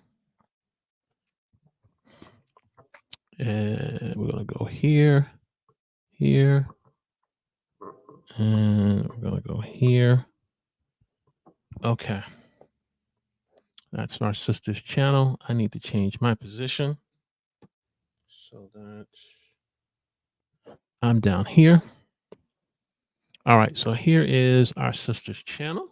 And we're going to go here, here, and we're going to go here. Okay. That's our sister's channel. I need to change my position so that I'm down here. All right, so here is our sister's channel.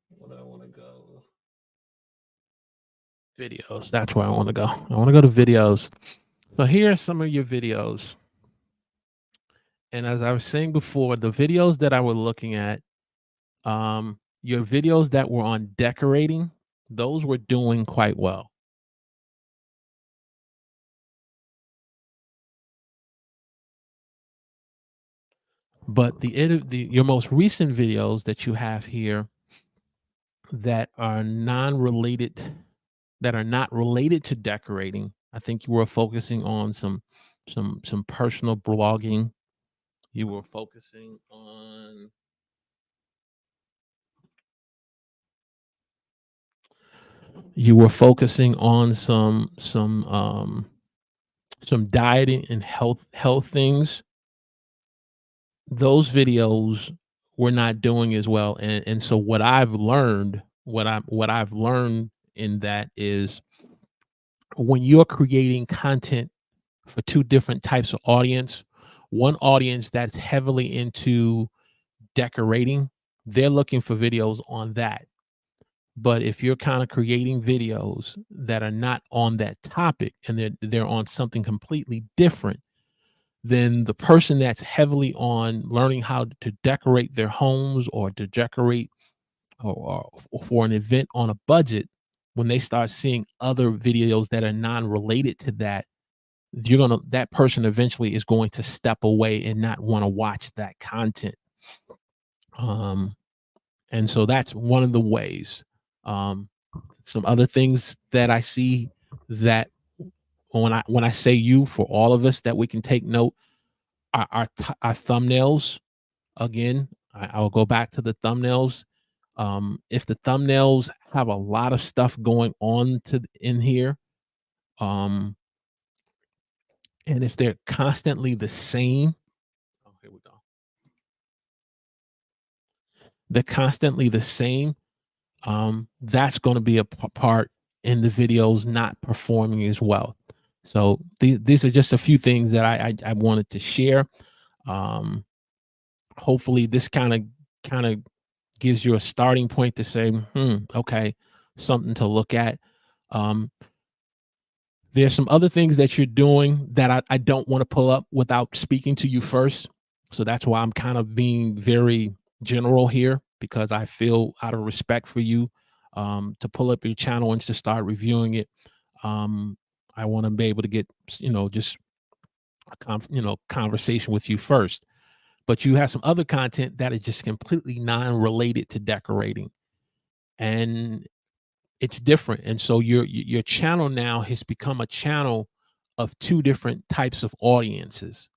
Where do I want to go? Videos. That's where I want to go. I want to go to videos. So here are some of your videos. And as I was saying before, the videos that I was looking at, your videos that were on decorating, those were doing quite well. But your most recent videos that you have here that are non-related, that are not related to decorating, I think you were focusing on some personal blogging. You were focusing on some dieting and health things. Those videos were not doing as well, and so what I've learned in that is when you're creating content for two different types of audience, one audience that's heavily into decorating, they're looking for videos on that. But if you're kind of creating videos that are not on that topic and they're on something completely different, then the person that's heavily on learning how to decorate their homes or to decorate or for an event on a budget, when they start seeing other videos that are non-related to that, that person eventually is going to step away and not want to watch that content. Um, and so that's one of the ways. Um, some other things that I see that when I say you, for all of us that we can take note, our thumbnails. Again, I'll go back to the thumbnails. If the thumbnails have a lot of stuff going on in here, um, and if they're constantly the same, oh, here we go. They're constantly the same. That's going to be a part in the videos not performing as well. So these are just a few things that I wanted to share. Um, Hopefully, this kind of gives you a starting point to say, okay, something to look at. Um, there's some other things that you're doing that I don't want to pull up without speaking to you first. So that's why I'm kind of being very general here because I feel out of respect for you. to pull up your channel and to start reviewing it. I want to be able to get, just a conversation with you first. But you have some other content that is just completely non-related to decorating, and it's different. And so your channel now has become a channel of two different types of audiences.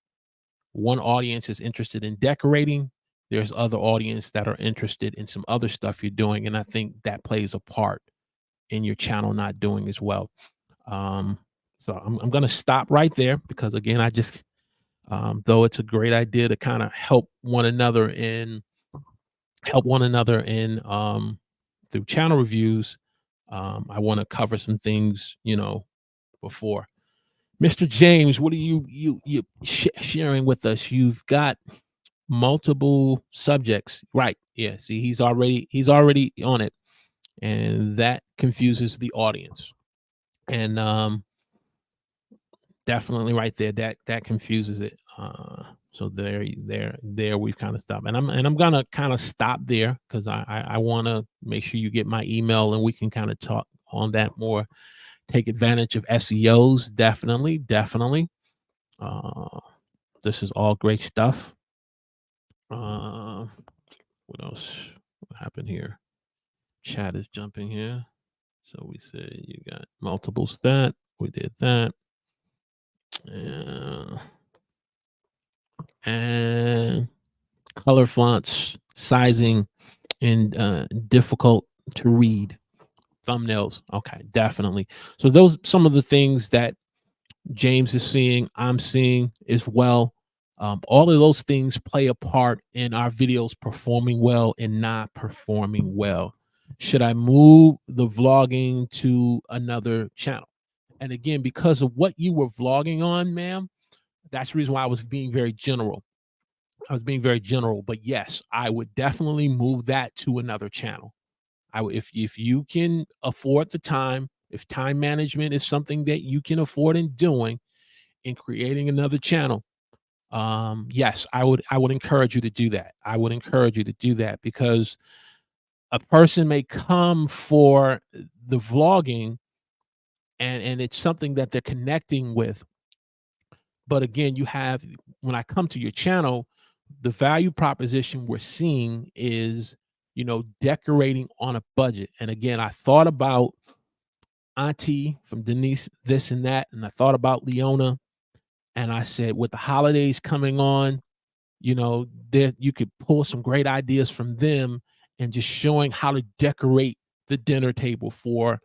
One audience is interested in decorating. There's other audience that are interested in some other stuff you're doing, and I think that plays a part in your channel not doing as well. Um, so I'm going to stop right there because, again, I just though it's a great idea to kind of help one another in through channel reviews. I want to cover some things, before. Mr. James, what are you sharing with us? You've got multiple subjects, right? Yeah. See, he's already on it, and that confuses the audience. And definitely right there, that confuses it. So there we've kind of stopped, and I'm gonna kind of stop there because I want to make sure you get my email and we can kind of talk on that more. Take advantage of SEOs, definitely. Uh, this is all great stuff. What else? What happened here? Chat is jumping here. So we said you got multiple stat. We did that. And color fonts, sizing, and difficult to read thumbnails. Okay, definitely. So those some of the things that James is seeing, I'm seeing as well. All of those things play a part in our videos performing well and not performing well. Should I move the vlogging to another channel? And again, because of what you were vlogging on, ma'am, that's the reason why I was being very general. But yes, I would definitely move that to another channel. If you can afford the time, if time management is something that you can afford in doing, in creating another channel, yes, I would encourage you to do that. I would encourage you to do that because a person may come for the vlogging and it's something that they're connecting with. But again, when I come to your channel, the value proposition we're seeing is, decorating on a budget. And again, I thought about Auntie from Denise, this and that, and I thought about Leona, and I said, with the holidays coming on, there you could pull some great ideas from them and just showing how to decorate the dinner table for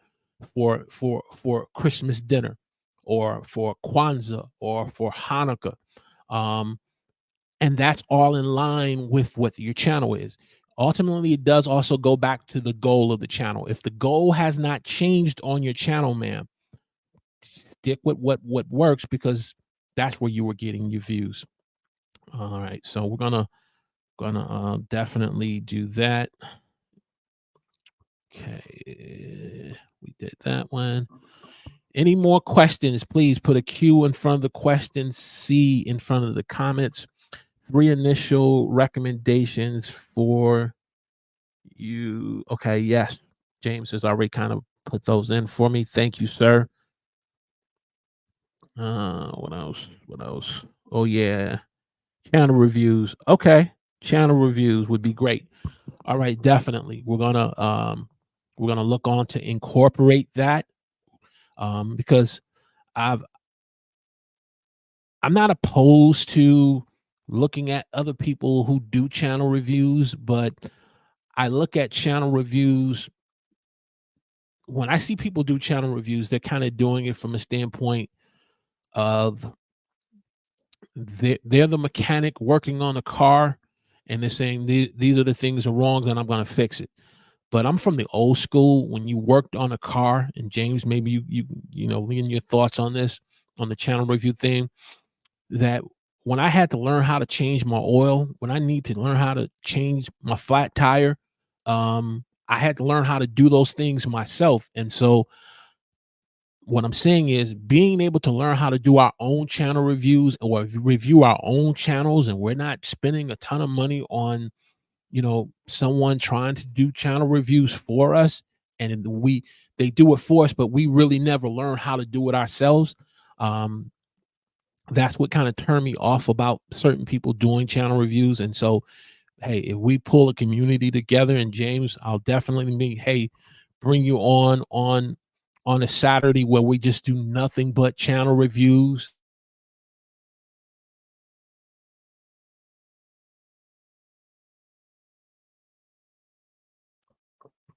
Christmas dinner or for Kwanzaa or for Hanukkah. And that's all in line with what your channel is. Ultimately, it does also go back to the goal of the channel. If the goal has not changed on your channel, ma'am, stick with what works because that's where you were getting your views. All right, so we're gonna definitely do that. Okay, we did that one. Any more questions? Please put a Q in front of the question, C in front of the comments. 3 initial recommendations for you. Okay, yes, James has already kind of put those in for me. Thank you, sir. What else? Oh yeah, channel reviews. Okay, channel reviews would be great. All right, definitely. We're gonna look on to incorporate that because I'm not opposed to looking at other people who do channel reviews, but I look at channel reviews when I see people do channel reviews, they're kind of doing it from a standpoint of they're the mechanic working on a car and they're saying these are the things are wrong and I'm going to fix it. But I'm from the old school when you worked on a car, and James, maybe lean your thoughts on this on the channel review thing, that when I had to learn how to change my oil, when I need to learn how to change my flat tire, I had to learn how to do those things myself. And so what I'm saying is being able to learn how to do our own channel reviews or review our own channels, and we're not spending a ton of money on, someone trying to do channel reviews for us. and they do it for us, but we really never learn how to do it ourselves. Um, that's what kind of turned me off about certain people doing channel reviews. And so, hey, if we pull a community together, and James, I'll definitely need, hey, bring you on a Saturday where we just do nothing but channel reviews.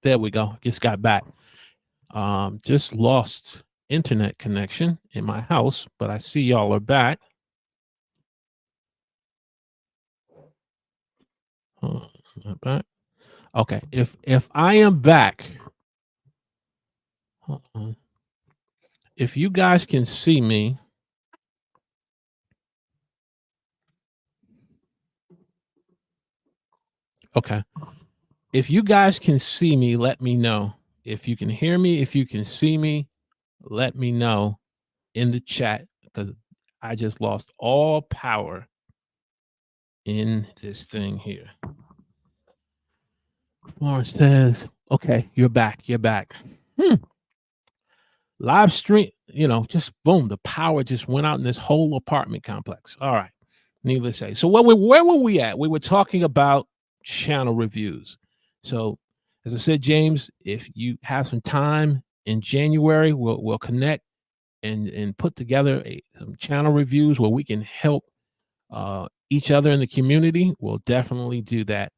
There we go. Just got back. Just lost internet connection in my house, but I see y'all are back. Back. Okay. If I am back, if you guys can see me, okay. If you guys can see me, let me know. If you can hear me, if you can see me, let me know in the chat, because I just lost all power in this thing here. Florence says, okay, you're back. You're back. Live stream, just boom, the power just went out in this whole apartment complex. All right. Needless to say. So where were we at? We were talking about channel reviews. So as I said, James, if you have some time in January, we'll connect and put together some channel reviews where we can help each other in the community. We'll definitely do that.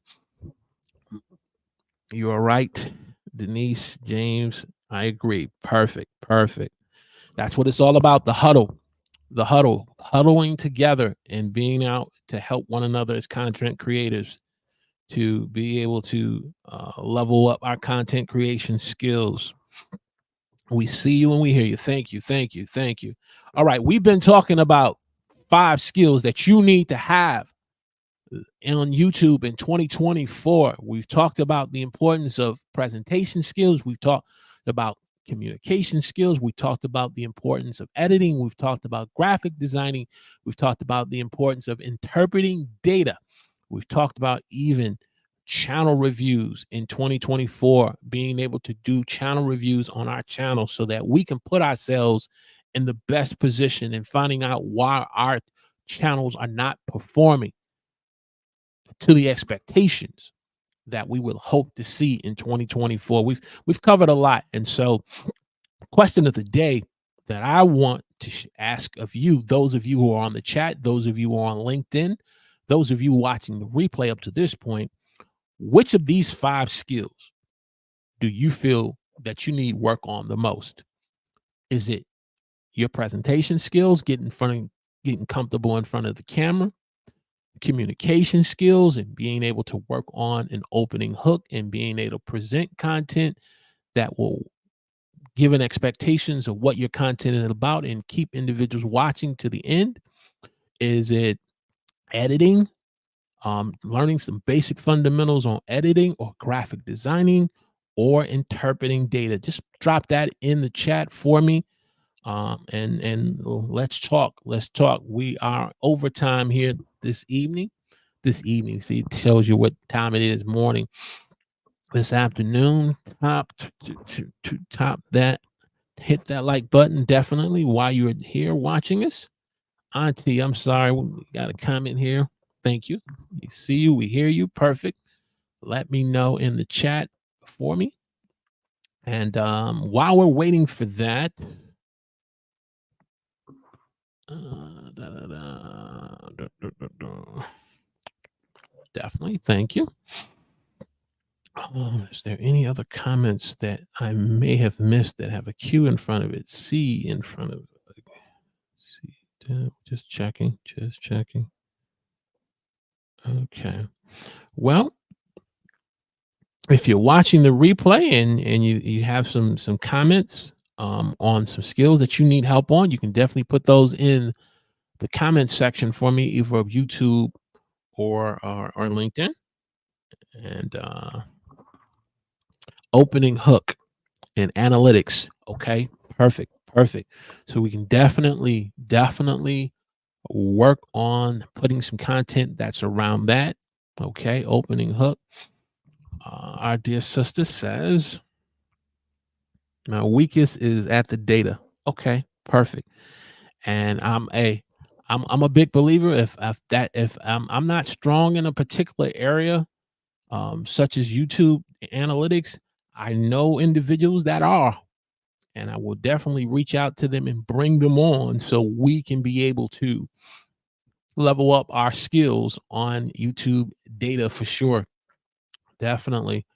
You are right, Denise, James. I agree. Perfect. That's what it's all about. The huddle, huddling together and being out to help one another as content creators to be able to level up our content creation skills. We see you and we hear you. Thank you. All right. We've been talking about 5 skills that you need to have on YouTube in 2024. We've talked about the importance of presentation skills. We've talked about communication skills. We talked about the importance of editing. We've talked about graphic designing. We've talked about the importance of interpreting data. We've talked about even channel reviews in 2024, being able to do channel reviews on our channel so that we can put ourselves in the best position and finding out why our channels are not performing to the expectations that we will hope to see in 2024. We've covered a lot. And so, question of the day that I want to ask of you, those of you who are on the chat, those of you who are on LinkedIn, those of you watching the replay up to this point, which of these 5 skills do you feel that you need work on the most? Is it your presentation skills, getting comfortable in front of the camera, communication skills and being able to work on an opening hook and being able to present content that will give an expectations of what your content is about and keep individuals watching to the end? Is it editing, learning some basic fundamentals on editing or graphic designing or interpreting data? Just drop that in the chat for me. And let's talk. We are overtime here this evening. See, it tells you what time it is. Morning. This afternoon. Top to top that. Hit that like button definitely while you're here watching us. Auntie, I'm sorry, we got a comment here. Thank you. We see you. We hear you. Perfect. Let me know in the chat for me. And while we're waiting for that, definitely. Thank you. Is there any other comments that I may have missed that have a Q in front of it? C in front of it. C. Just checking. Okay. Well, if you're watching the replay and you have some comments on some skills that you need help on, you can definitely put those in the comments section for me, either of YouTube or LinkedIn. And opening hook and analytics. Okay, perfect. So we can definitely work on putting some content that's around that. Okay, opening hook. Our dear sister says, My weakest is at the data. Okay, perfect. And I'm a big believer if I'm not strong in a particular area, such as YouTube analytics, I know individuals that are, and I will definitely reach out to them and bring them on so we can be able to level up our skills on YouTube data for sure. Definitely.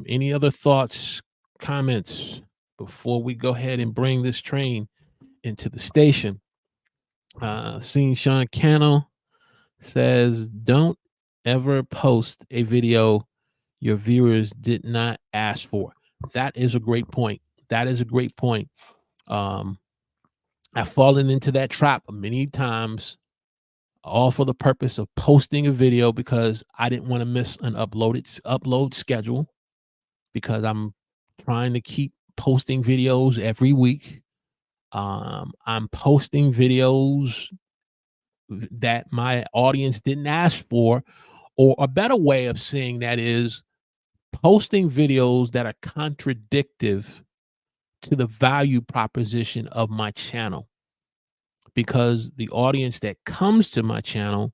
Any other thoughts, comments before we go ahead and bring this train into the station? Seeing Sean Cannell says, don't ever post a video your viewers did not ask for. That is a great point. That is a great point. Um, I've fallen into that trap many times, all for the purpose of posting a video because I didn't want to miss an upload schedule because I'm trying to keep posting videos every week. I'm posting videos that my audience didn't ask for, or a better way of saying that is posting videos that are contradictive to the value proposition of my channel, because the audience that comes to my channel,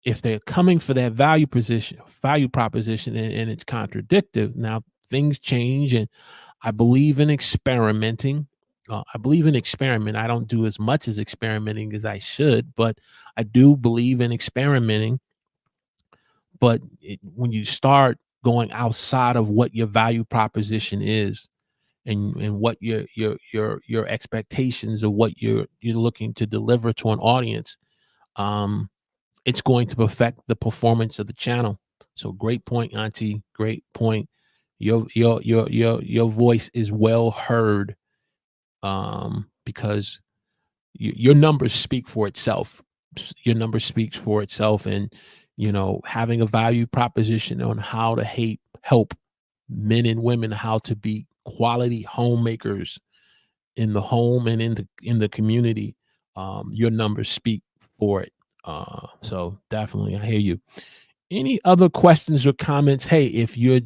if they're coming for that value proposition, and it's contradictive, now things change. And I believe in experimenting. I believe in experiment. I don't do as much as experimenting as I should, but I do believe in experimenting. But when you start going outside of what your value proposition is, and what your expectations of what you're looking to deliver to an audience, um, it's going to affect the performance of the channel. So great point, Auntie. Great point. Your voice is well heard, because your numbers speak for itself. Your numbers speaks for itself, and having a value proposition on how to help men and women how to be quality homemakers in the home and in the community. Your numbers speak for it. So definitely, I hear you. Any other questions or comments? Hey, if you're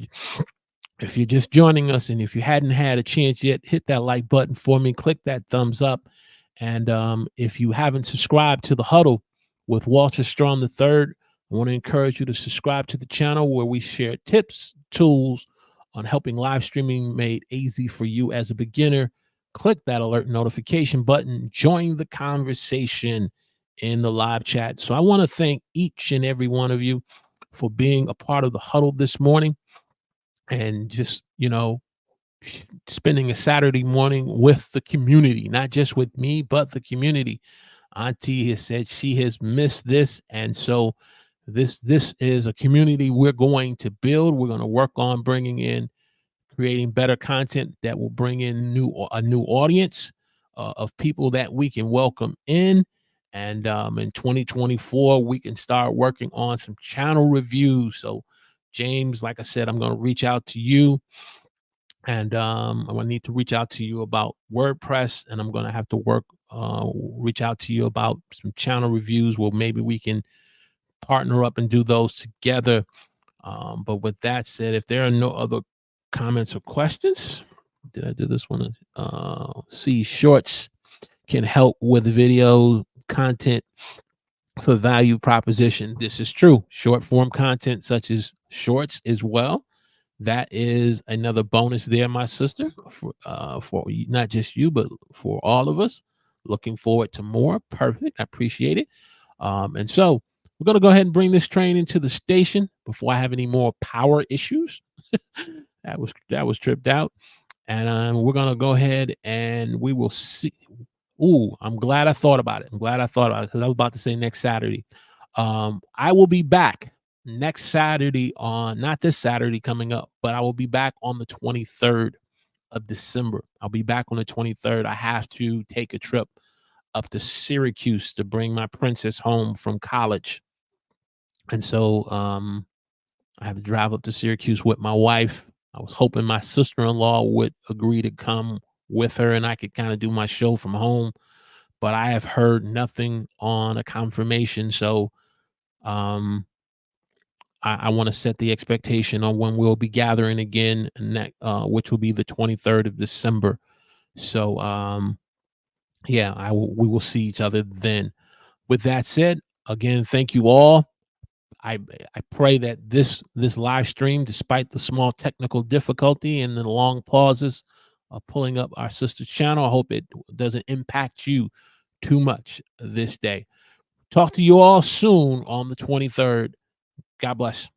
just joining us, and if you hadn't had a chance yet, hit that like button for me, click that thumbs up. And if you haven't subscribed to the Huddle with Walter Strong III, I want to encourage you to subscribe to the channel where we share tips, tools on helping live streaming made easy for you as a beginner. Click that alert notification button, join the conversation in the live chat. So I want to thank each and every one of you for being a part of the Huddle this morning, and just spending a Saturday morning with the community, not just with me but the community. Auntie has said she has missed this, and so this is a community we're going to build. We're going to work on creating better content that will bring in a new audience of people that we can welcome in. And in 2024, we can start working on some channel reviews. So, James, like I said, I'm going to reach out to you, and I'm going to need to reach out to you about WordPress, and I'm going to have to reach out to you about some channel reviews where maybe we can partner up and do those together. But with that said, if there are no other comments or questions, did I do this one? See, shorts can help with video content for value proposition. This is true. Short form content such as shorts as well. That is another bonus there, my sister, for not just you, but for all of us. Looking forward to more. Perfect. I appreciate it. And so we're going to go ahead and bring this train into the station before I have any more power issues. that was tripped out. And we're going to go ahead and we will see. Ooh, I'm glad I thought about it. I'm glad I thought about it, because I was about to say next Saturday. I will be back next Saturday, on not this Saturday coming up, but I will be back on the 23rd of December. I'll be back on the 23rd. I have to take a trip up to Syracuse to bring my princess home from college. And so I have to drive up to Syracuse with my wife. I was hoping my sister-in-law would agree to come with her and I could kind of do my show from home, but I have heard nothing on a confirmation. So I want to set the expectation on when we'll be gathering again, which will be the 23rd of December. So, yeah, we will see each other then. With that said, again, thank you all. I I pray that this live stream, despite the small technical difficulty and the long pauses of pulling up our sister channel, I hope it doesn't impact you too much this day. Talk to you all soon on the 23rd. God bless.